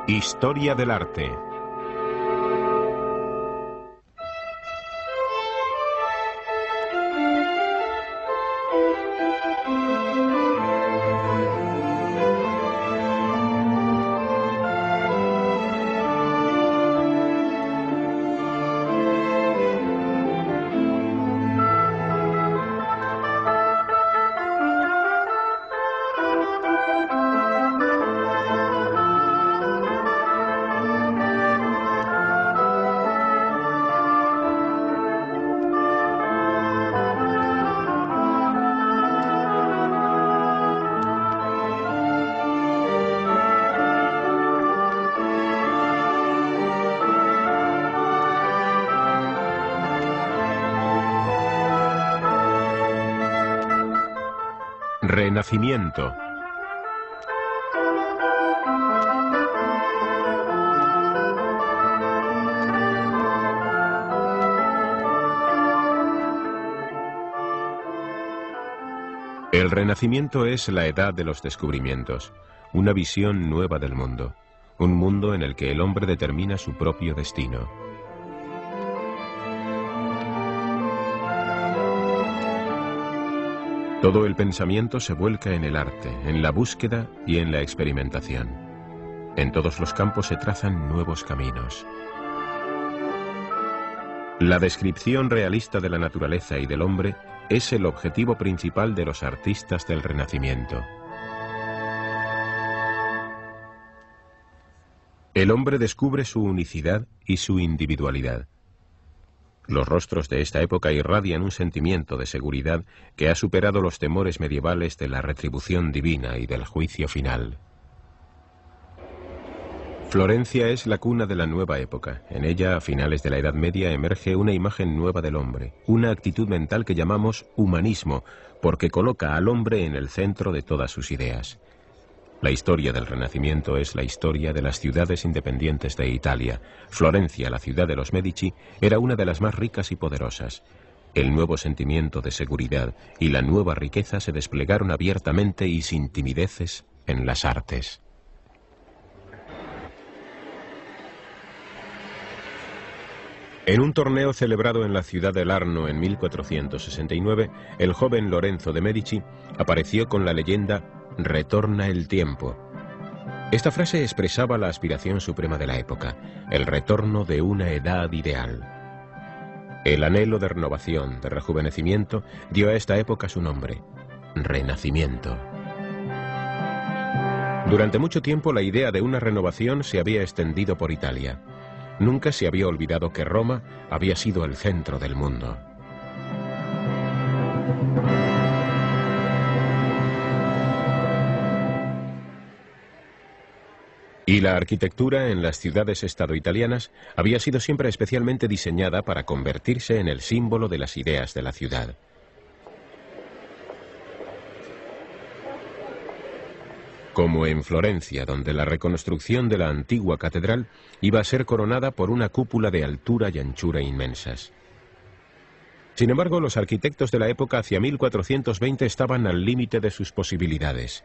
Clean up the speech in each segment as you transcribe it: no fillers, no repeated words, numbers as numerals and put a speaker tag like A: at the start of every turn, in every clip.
A: Historia del arte. Renacimiento. El Renacimiento es la edad de los descubrimientos, una visión nueva del mundo, un mundo en el que el hombre determina su propio destino. Todo el pensamiento se vuelca en el arte, en la búsqueda y en la experimentación. En todos los campos se trazan nuevos caminos. La descripción realista de la naturaleza y del hombre es el objetivo principal de los artistas del Renacimiento. El hombre descubre su unicidad y su individualidad. Los rostros de esta época irradian un sentimiento de seguridad que ha superado los temores medievales de la retribución divina y del juicio final. Florencia es la cuna de la nueva época. En ella, a finales de la Edad Media, emerge una imagen nueva del hombre, una actitud mental que llamamos humanismo, porque coloca al hombre en el centro de todas sus ideas. La historia del Renacimiento es la historia de las ciudades independientes de Italia. Florencia, la ciudad de los Medici, era una de las más ricas y poderosas. El nuevo sentimiento de seguridad y la nueva riqueza se desplegaron abiertamente y sin timideces en las artes. En un torneo celebrado en la ciudad de Larno en 1469, el joven Lorenzo de Medici apareció con la leyenda «Retorna el tiempo». Esta frase expresaba la aspiración suprema de la época, el retorno de una edad ideal. El anhelo de renovación, de rejuvenecimiento, dio a esta época su nombre, Renacimiento. Durante mucho tiempo la idea de una renovación se había extendido por Italia. Nunca se había olvidado que Roma había sido el centro del mundo. Y la arquitectura en las ciudades-estado italianas había sido siempre especialmente diseñada para convertirse en el símbolo de las ideas de la ciudad. Como en Florencia, donde la reconstrucción de la antigua catedral iba a ser coronada por una cúpula de altura y anchura inmensas. Sin embargo, los arquitectos de la época hacia 1420 estaban al límite de sus posibilidades.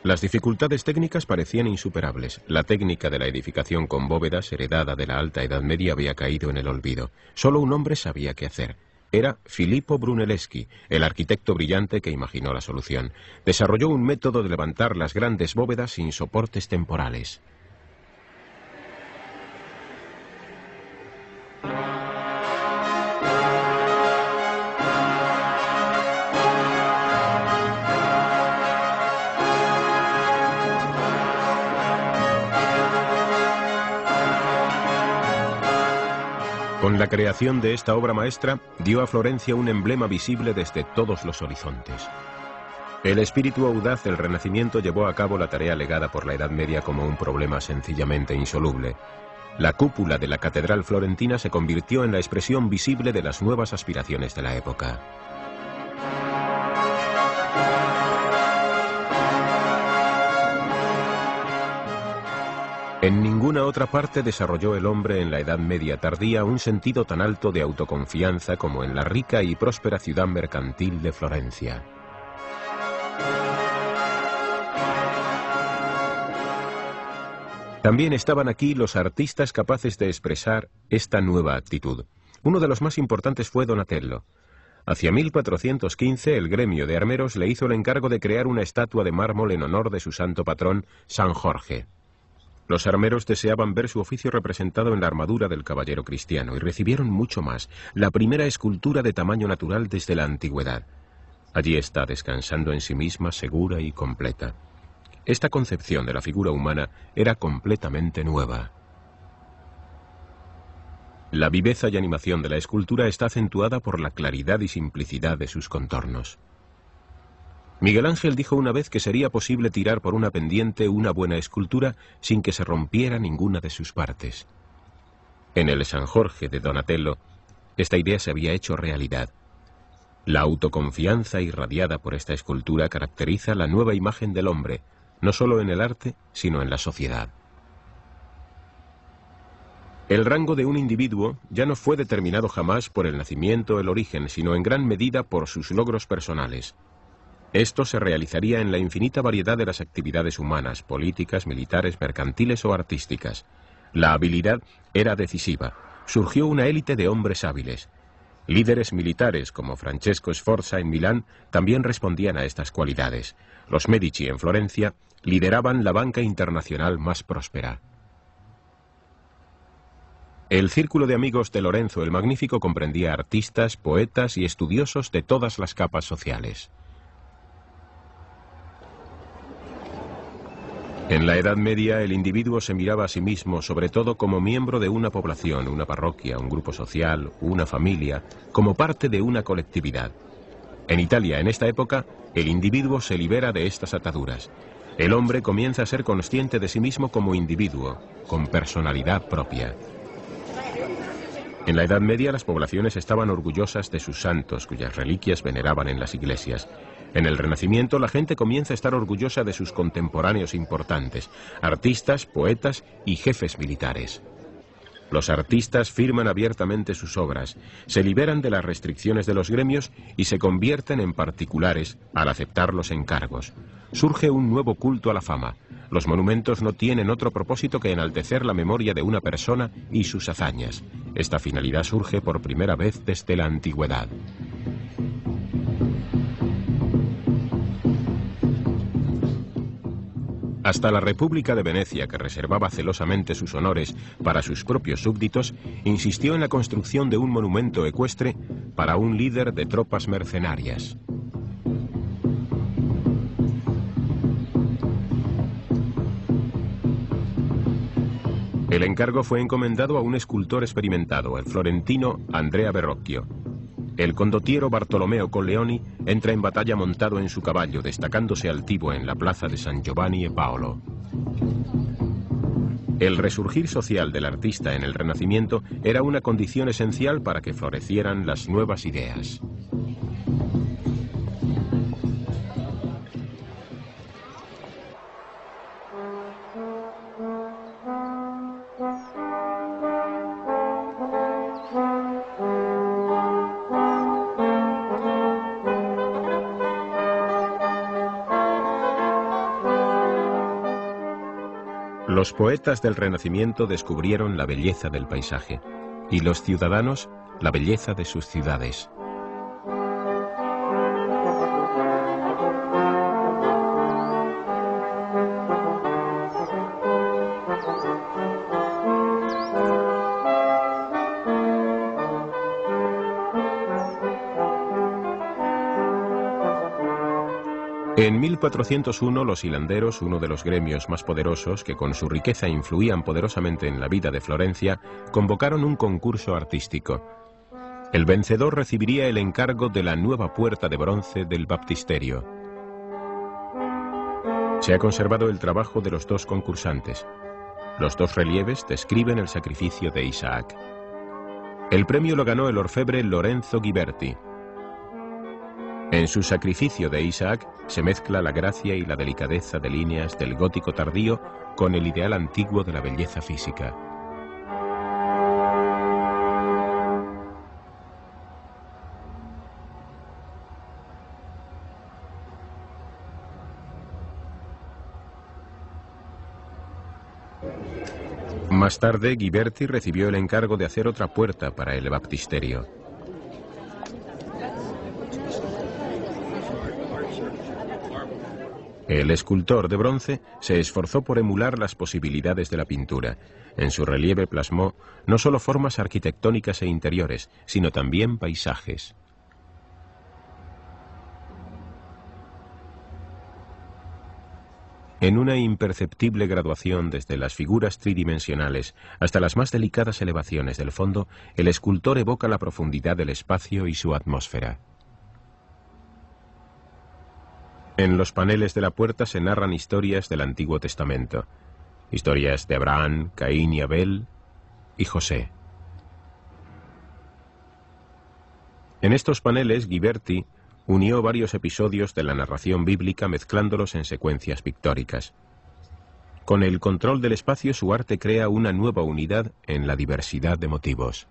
A: Las dificultades técnicas parecían insuperables. La técnica de la edificación con bóvedas, heredada de la Alta Edad Media, había caído en el olvido. Solo un hombre sabía qué hacer. Era Filippo Brunelleschi, el arquitecto brillante que imaginó la solución. Desarrolló un método de levantar las grandes bóvedas sin soportes temporales. Con la creación de esta obra maestra, dio a Florencia un emblema visible desde todos los horizontes. El espíritu audaz del Renacimiento llevó a cabo la tarea legada por la Edad Media como un problema sencillamente insoluble. La cúpula de la catedral florentina se convirtió en la expresión visible de las nuevas aspiraciones de la época. ninguna otra parte desarrolló el hombre en la Edad Media tardía un sentido tan alto de autoconfianza como en la rica y próspera ciudad mercantil de Florencia. También estaban aquí los artistas capaces de expresar esta nueva actitud. Uno de los más importantes fue Donatello. Hacia 1415 el gremio de armeros le hizo el encargo de crear una estatua de mármol en honor de su santo patrón, San Jorge. Los armeros deseaban ver su oficio representado en la armadura del caballero cristiano y recibieron mucho más, la primera escultura de tamaño natural desde la antigüedad. Allí está descansando en sí misma, segura y completa. Esta concepción de la figura humana era completamente nueva. La viveza y animación de la escultura está acentuada por la claridad y simplicidad de sus contornos. Miguel Ángel dijo una vez que sería posible tirar por una pendiente una buena escultura sin que se rompiera ninguna de sus partes. En el San Jorge de Donatello, esta idea se había hecho realidad. La autoconfianza irradiada por esta escultura caracteriza la nueva imagen del hombre, no solo en el arte, sino en la sociedad. El rango de un individuo ya no fue determinado jamás por el nacimiento o el origen, sino en gran medida por sus logros personales. Esto se realizaría en la infinita variedad de las actividades humanas, políticas, militares, mercantiles o artísticas. La habilidad era decisiva. Surgió una élite de hombres hábiles. Líderes militares como Francesco Sforza en Milán también respondían a estas cualidades. Los Medici en Florencia lideraban la banca internacional más próspera. El círculo de amigos de Lorenzo el Magnífico comprendía artistas, poetas y estudiosos de todas las capas sociales. En la Edad Media el individuo se miraba a sí mismo sobre todo como miembro de una población, una parroquia, un grupo social, una familia, como parte de una colectividad. En Italia, en esta época, el individuo se libera de estas ataduras. El hombre comienza a ser consciente de sí mismo como individuo, con personalidad propia. En la Edad Media las poblaciones estaban orgullosas de sus santos, cuyas reliquias veneraban en las iglesias. En el Renacimiento la gente comienza a estar orgullosa de sus contemporáneos importantes, artistas, poetas y jefes militares. Los artistas firman abiertamente sus obras, se liberan de las restricciones de los gremios y se convierten en particulares al aceptar los encargos. Surge un nuevo culto a la fama. Los monumentos no tienen otro propósito que enaltecer la memoria de una persona y sus hazañas. Esta finalidad surge por primera vez desde la antigüedad. Hasta la República de Venecia, que reservaba celosamente sus honores para sus propios súbditos, insistió en la construcción de un monumento ecuestre para un líder de tropas mercenarias. El encargo fue encomendado a un escultor experimentado, el florentino Andrea Verrocchio. El condottiero Bartolomeo Colleoni entra en batalla montado en su caballo, destacándose altivo en la plaza de San Giovanni e Paolo. El resurgir social del artista en el Renacimiento era una condición esencial para que florecieran las nuevas ideas. Los poetas del Renacimiento descubrieron la belleza del paisaje y los ciudadanos la belleza de sus ciudades. En 1401 los hilanderos, uno de los gremios más poderosos que con su riqueza influían poderosamente en la vida de Florencia, convocaron un concurso artístico. El vencedor recibiría el encargo de la nueva puerta de bronce del baptisterio. Se ha conservado el trabajo de los dos concursantes. Los dos relieves describen el sacrificio de Isaac. El premio lo ganó el orfebre Lorenzo Ghiberti. En su sacrificio de Isaac se mezcla la gracia y la delicadeza de líneas del gótico tardío con el ideal antiguo de la belleza física. Más tarde, Ghiberti recibió el encargo de hacer otra puerta para el baptisterio. El escultor de bronce se esforzó por emular las posibilidades de la pintura. En su relieve plasmó no solo formas arquitectónicas e interiores, sino también paisajes. En una imperceptible graduación desde las figuras tridimensionales hasta las más delicadas elevaciones del fondo, el escultor evoca la profundidad del espacio y su atmósfera. En los paneles de la puerta se narran historias del Antiguo Testamento, historias de Abraham, Caín y Abel y José. En estos paneles, Ghiberti unió varios episodios de la narración bíblica mezclándolos en secuencias pictóricas. Con el control del espacio, su arte crea una nueva unidad en la diversidad de motivos.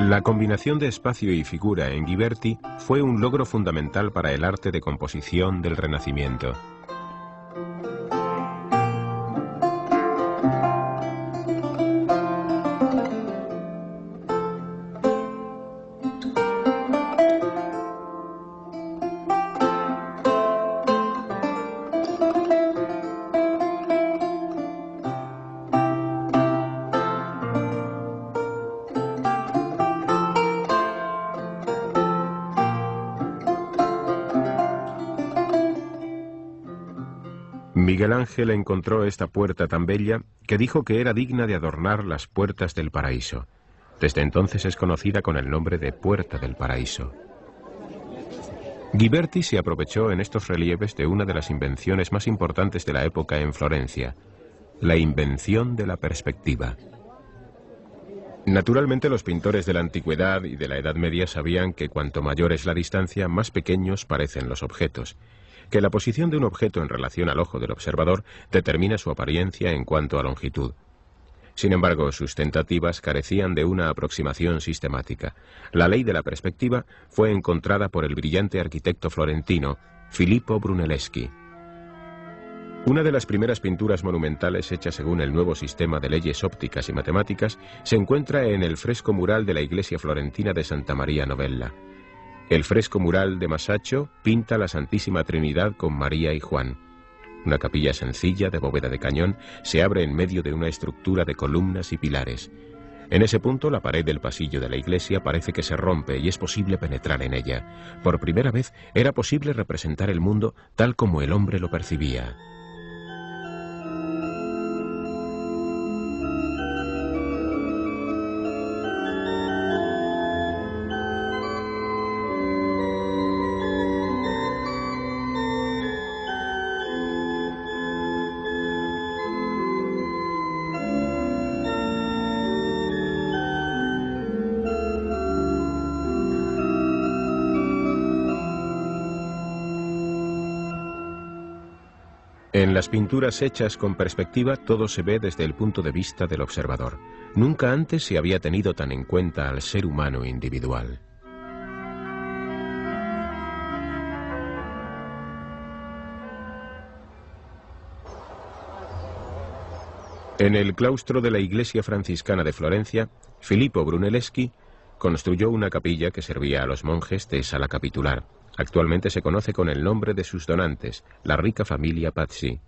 A: La combinación de espacio y figura en Ghiberti fue un logro fundamental para el arte de composición del Renacimiento. Miguel Ángel encontró esta puerta tan bella que dijo que era digna de adornar las puertas del paraíso. Desde entonces es conocida con el nombre de Puerta del Paraíso. Ghiberti se aprovechó en estos relieves de una de las invenciones más importantes de la época en Florencia, la invención de la perspectiva. Naturalmente, los pintores de la antigüedad y de la Edad Media sabían que cuanto mayor es la distancia, más pequeños parecen los objetos, que la posición de un objeto en relación al ojo del observador determina su apariencia en cuanto a longitud. Sin embargo, sus tentativas carecían de una aproximación sistemática. La ley de la perspectiva fue encontrada por el brillante arquitecto florentino Filippo Brunelleschi. Una de las primeras pinturas monumentales hechas según el nuevo sistema de leyes ópticas y matemáticas se encuentra en el fresco mural de la iglesia florentina de Santa María Novella. El fresco mural de Masaccio pinta la Santísima Trinidad con María y Juan. Una capilla sencilla de bóveda de cañón se abre en medio de una estructura de columnas y pilares. En ese punto, la pared del pasillo de la iglesia parece que se rompe y es posible penetrar en ella. Por primera vez era posible representar el mundo tal como el hombre lo percibía. En las pinturas hechas con perspectiva todo se ve desde el punto de vista del observador. Nunca antes se había tenido tan en cuenta al ser humano individual. En el claustro de la iglesia franciscana de Florencia, Filippo Brunelleschi construyó una capilla que servía a los monjes de sala capitular. Actualmente se conoce con el nombre de sus donantes, la rica familia Pazzi.